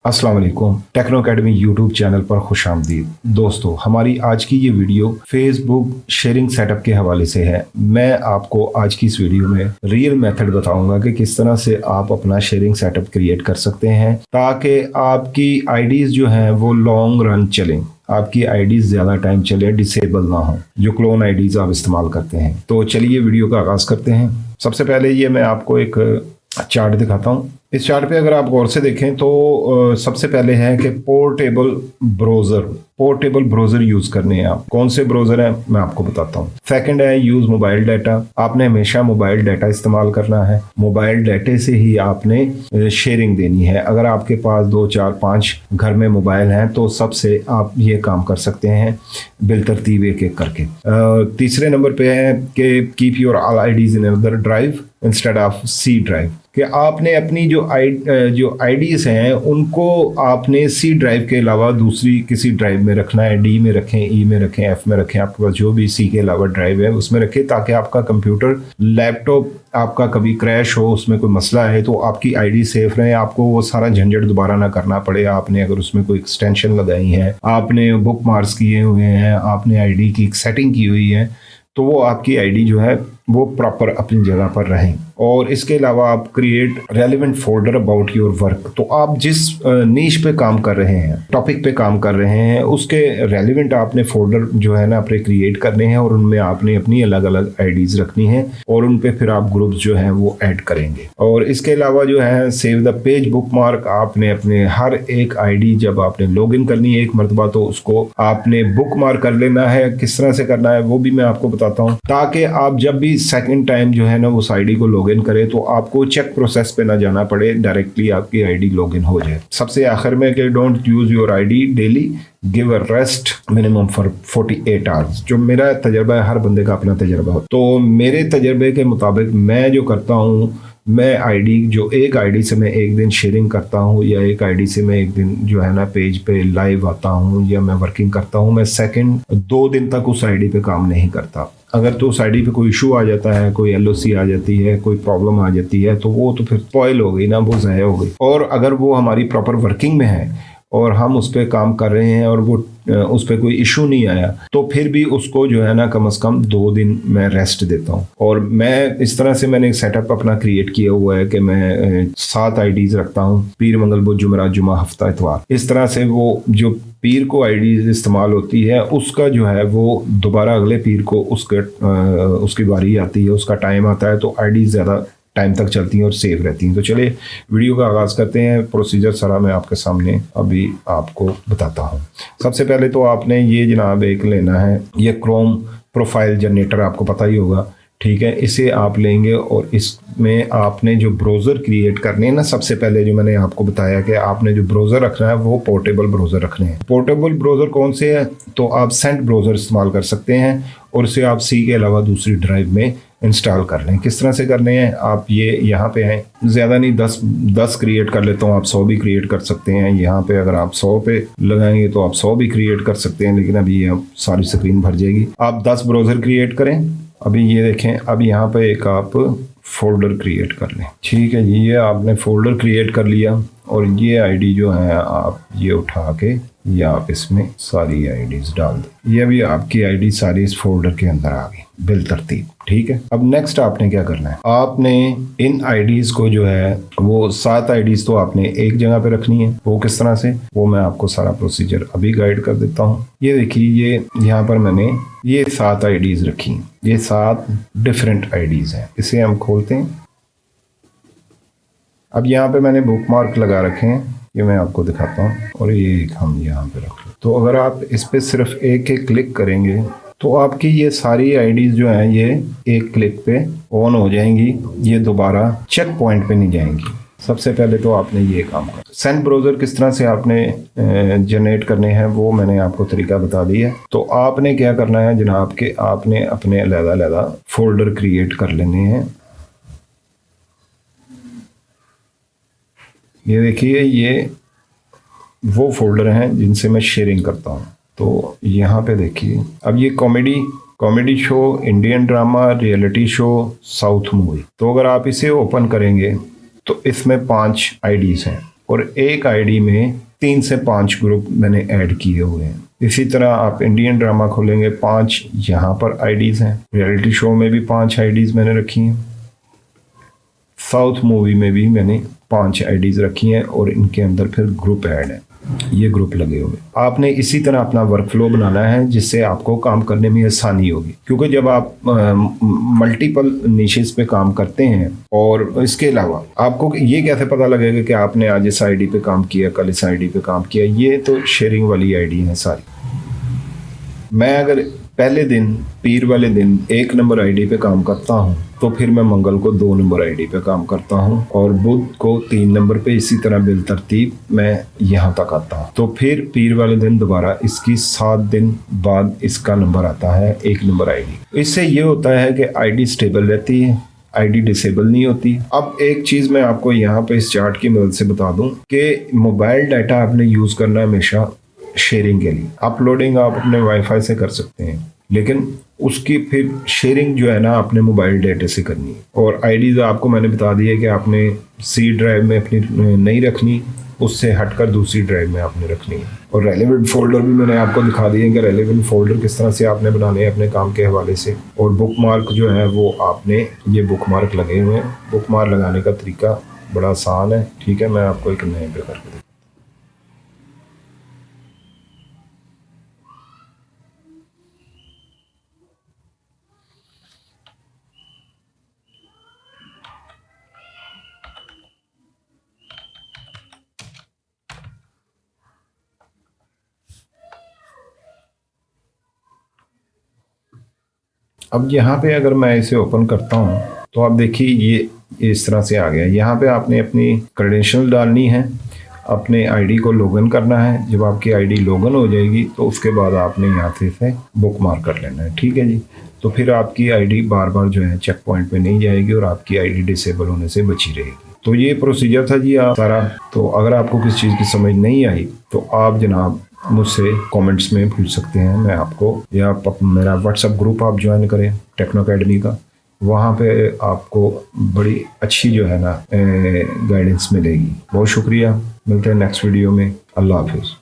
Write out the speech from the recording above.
अस्सलाम वालेकुम। Techno academy YouTube channel पर खुश आमदीद। दोस्तों, हमारी आज की ये वीडियो फेसबुक शेयरिंग सेटअप के हवाले से है। मैं आपको आज की इस वीडियो में रियल मेथड बताऊंगा कि किस तरह से आप अपना शेयरिंग सेटअप क्रिएट कर सकते हैं ताकि आपकी आईडीज़ जो हैं वो लॉन्ग रन चलें, आपकी आईडीज़ ज़्यादा टाइम चले, डिसेबल ना हो जो क्लोन आईडीज़ आप इस्तेमाल करते हैं। तो चलिए वीडियो का आगाज़ करते हैं। सबसे पहले ये मैं आपको एक चार्ट दिखाता हूँ। इस चार्ट पे अगर आप गौर से देखें तो सबसे पहले है कि पोर्टेबल ब्राउज़र यूज़ करने हैं। आप कौन से ब्राउज़र हैं मैं आपको बताता हूँ। सेकंड है यूज़ मोबाइल डाटा। आपने हमेशा मोबाइल डाटा इस्तेमाल करना है। मोबाइल डाटे से ही आपने शेयरिंग देनी है। अगर आपके पास 2 4 5 घर में मोबाइल हैं तो सबसे आप ये काम कर सकते हैं बिलतरतीब एक एक करके। तीसरे नंबर पे है कि keep your all IDs in another drive instead of C drive, कि आपने अपनी जो आईडीज़ हैं उनको आपने सी ड्राइव के अलावा दूसरी किसी ड्राइव में रखना है। डी में रखें, ई में रखें, एफ में रखें, आपके पास जो भी सी के अलावा ड्राइव है उसमें रखें, ताकि आपका कंप्यूटर लैपटॉप आपका कभी क्रैश हो, उसमें कोई मसला है तो आपकी आईडी सेफ रहे, आपको वो सारा झंझट दोबारा ना करना पड़े। आपने अगर उसमें कोई एक्सटेंशन लगाई है, आपने बुक मार्क्स किए हुए हैं, आपने आईडी की सेटिंग की हुई है, तो वो आपकी आईडी जो है वो प्रॉपर अपनी जगह पर रहें। और इसके अलावा आप create relevant folder about your work. तो आप जिस नीश पे काम कर रहे हैं, टॉपिक पे काम कर रहे हैं, उसके रेलिवेंट आपने फोल्डर जो है ना अपने क्रिएट करने हैं और उनमें आपने अपनी अलग अलग आईडीज़ रखनी है और उन पे फिर आप ग्रुप्स जो हैं वो ऐड करेंगे। और इसके अलावा जो है save the page book mark. आपने अपने हर एक आईडी जब आपने लॉग इन करनी है एक मरतबा तो उसको आपने बुक मार्क कर लेना है। किस तरह से करना है वो भी मैं आपको बताता हूँ, ताकि आप जब भी सेकंड टाइम जो है ना उस आईडी को लॉगिन करें तो आपको चेक प्रोसेस पे ना जाना पड़े, डायरेक्टली आपकी आईडी लॉगिन हो जाए। सबसे आखिर में कि don't use your ID daily, give a rest minimum for 48 hours. जो मेरा तजर्बा है, हर बंदे का अपना तजर्बा हो, तो मेरे तजर्बे के मुताबिक मैं जो करता हूँ, मैं आईडी जो एक आईडी से मैं एक दिन शेयरिंग करता हूँ या एक आईडी से मैं एक दिन जो है ना पेज पे लाइव आता हूँ या मैं वर्किंग करता हूँ, मैं सेकंड 2 दिन तक उस आईडी पे काम नहीं करता। अगर तो उस आईडी पे कोई इशू आ जाता है, कोई एलओसी आ जाती है, कोई प्रॉब्लम आ जाती है, तो वो तो फिर स्पॉइल हो गई ना, वो ज़ाया हो गई। और अगर वो हमारी प्रॉपर वर्किंग में है और हम उस पर काम कर रहे हैं और वो उस पर कोई इशू नहीं आया, तो फिर भी उसको जो है ना कम से कम 2 दिन मैं रेस्ट देता हूँ। और मैं इस तरह से मैंने एक सेटअप अपना क्रिएट किया हुआ है कि मैं 7 आईडीज़ रखता हूँ, पीर, मंगल, बुध, जुमेरात, जुमा, हफ्ता, इतवार। इस तरह से वो जो पीर को आईडीज़ इस्तेमाल होती है उसका जो है वो दोबारा अगले पीर को उसकी बारी आती है, उसका टाइम आता है, तो आईडीज़ ज़्यादा टाइम तक चलती हैं और सेव रहती हैं। तो चलिए वीडियो का आगाज़ करते हैं। प्रोसीजर सारा मैं आपके सामने अभी आपको बताता हूँ। सबसे पहले तो आपने ये जनाब एक लेना है, ये क्रोम प्रोफाइल जनरेटर, आपको पता ही होगा, ठीक है। इसे आप लेंगे और इसमें आपने जो ब्राउज़र क्रिएट करने हैं ना, सबसे पहले जो मैंने आपको बताया कि आपने जो ब्राउज़र रखना है वो पोर्टेबल ब्राउज़र रखने हैं। पोर्टेबल ब्राउज़र कौन से है, तो आप सेंट ब्राउज़र इस्तेमाल कर सकते हैं और इसे आप सी के अलावा दूसरी ड्राइव में इंस्टॉल कर लें। किस तरह से करने हैं, आप ये यहाँ पे हैं, ज़्यादा नहीं 10 क्रिएट कर लेता हूँ, आप 100 भी क्रिएट कर सकते हैं। यहाँ पे अगर आप 100 पे लगाएंगे तो आप 100 भी क्रिएट कर सकते हैं, लेकिन अभी ये सारी स्क्रीन भर जाएगी। आप 10 ब्राउज़र क्रिएट करें। अभी ये देखें, अब यहाँ पे एक आप फोल्डर क्रिएट कर लें, ठीक है जी। ये आपने फोल्डर क्रिएट कर लिया और ये आईडी जो है आप ये उठा के ये आप इसमें सारी आईडीज़ डाल दें। ये भी आपकी आईडी सारी इस फोल्डर के अंदर आ गई बिल तरतीब, ठीक है। अब नेक्स्ट आपने क्या करना है, आपने इन आईडीज़ को जो है वो 7 आईडीज़ तो आपने एक जगह पे रखनी है। वो किस तरह से, वो मैं आपको सारा प्रोसीजर अभी गाइड कर देता हूँ। ये देखिए, ये यहाँ पर मैंने ये 7 आईडीज़ रखी हैं, ये 7 डिफरेंट आईडीज़ हैं। इसे हम खोलते हैं। अब यहाँ पे मैंने बुक मार्क लगा रखे हैं, ये मैं आपको दिखाता हूँ, और ये एक हम यहाँ पे रख लें। तो अगर आप इस पे सिर्फ एक क्लिक करेंगे तो आपकी ये सारी आईडीज़ जो हैं ये एक क्लिक पे ऑन हो जाएंगी, ये दोबारा चेक पॉइंट पे नहीं जाएंगी। सबसे पहले तो आपने ये काम कर, सेंट ब्राउज़र किस तरह से आपने जनरेट करने हैं वो मैंने आपको तरीका बता दिया। तो आपने क्या करना है जनाब कि आपने अपने अलग-अलग फोल्डर क्रिएट कर लेने हैं। ये देखिए, ये वो फोल्डर हैं जिनसे मैं शेयरिंग करता हूँ। तो यहाँ पे देखिए, अब ये comedy show, Indian drama, reality show, south movie. तो अगर आप इसे ओपन करेंगे तो इसमें 5 आईडीज़ हैं। और एक आईडी में 3 से 5 ग्रुप मैंने ऐड किए हुए हैं। इसी तरह आप इंडियन ड्रामा खोलेंगे, 5 यहाँ पर आईडीज़ हैं। रियलिटी शो में भी 5 आईडीज़ मैंने रखी हैं। साउथ मूवी में भी मैंने 5 आईडीज़ रखी हैं और इनके अंदर फिर ग्रुप ऐड है, ये ग्रुप लगे हुए। आपने इसी तरह अपना वर्क फ्लो बनाना है जिससे आपको काम करने में आसानी होगी, क्योंकि जब आप मल्टीपल निशेस पे काम करते हैं और इसके अलावा आपको ये कैसे पता लगेगा कि आपने आज इस आईडी पे काम किया, कल इस आईडी पे काम किया, ये तो शेयरिंग वाली आईडी है सारी। मैं अगर पहले दिन पीर वाले दिन 1 नंबर आईडी पे काम करता हूँ तो फिर मैं मंगल को 2 नंबर आईडी पे काम करता हूँ और बुध को 3 नंबर पे, इसी तरह बिल तरतीब मैं यहाँ तक आता हूँ। तो फिर पीर वाले दिन दोबारा इसकी 7 दिन बाद इसका नंबर आता है 1 नंबर आईडी। इससे ये होता है कि आईडी स्टेबल रहती है, आईडी डिसेबल नहीं होती। अब एक चीज़ मैं आपको यहाँ पे इस चार्ट की मदद से बता दूँ कि मोबाइल डाटा आपने यूज़ करना है हमेशा शेयरिंग के लिए। अपलोडिंग आप अपने वाईफाई से कर सकते हैं, लेकिन उसकी फिर शेयरिंग जो है ना आपने मोबाइल डाटा से करनी है। और आईडीज़ आपको मैंने बता दी है कि आपने सी ड्राइव में अपनी नहीं रखनी, उससे हटकर दूसरी ड्राइव में आपने रखनी है। और रेलेवेंट फोल्डर भी मैंने आपको दिखा दिए कि रेलेवेंट फोल्डर किस तरह से आपने बनाने हैं अपने काम के हवाले से। और बुक मार्क जो है वो आपने, ये बुक मार्क लगे हुए हैं। बुक मार्क लगाने का तरीका बड़ा आसान है, ठीक है। मैं आपको एक नए पे करके अब यहाँ पे अगर मैं इसे ओपन करता हूँ तो आप देखिए ये इस तरह से आ गया। यहाँ पे आपने अपनी क्रेडेंशियल डालनी है, अपने आईडी को लॉगिन करना है। जब आपकी आईडी लॉगिन हो जाएगी तो उसके बाद आपने यहाँ से इसे बुक मार्क कर लेना है, ठीक है जी। तो फिर आपकी आईडी बार बार जो है चेक पॉइंट पे नहीं जाएगी और आपकी आईडी डिसेबल होने से बची रहेगी। तो ये प्रोसीजर था जी आप सारा। तो अगर आपको किसी चीज़ की समझ नहीं आई तो आप जनाब मुझसे कमेंट्स में पूछ सकते हैं, मैं आपको, या मेरा व्हाट्सएप ग्रुप आप ज्वाइन करें टेक्नो अकेडमी का, वहाँ पे आपको बड़ी अच्छी जो है ना गाइडेंस मिलेगी। बहुत शुक्रिया, मिलते हैं नेक्स्ट वीडियो में। अल्लाह हाफिज़।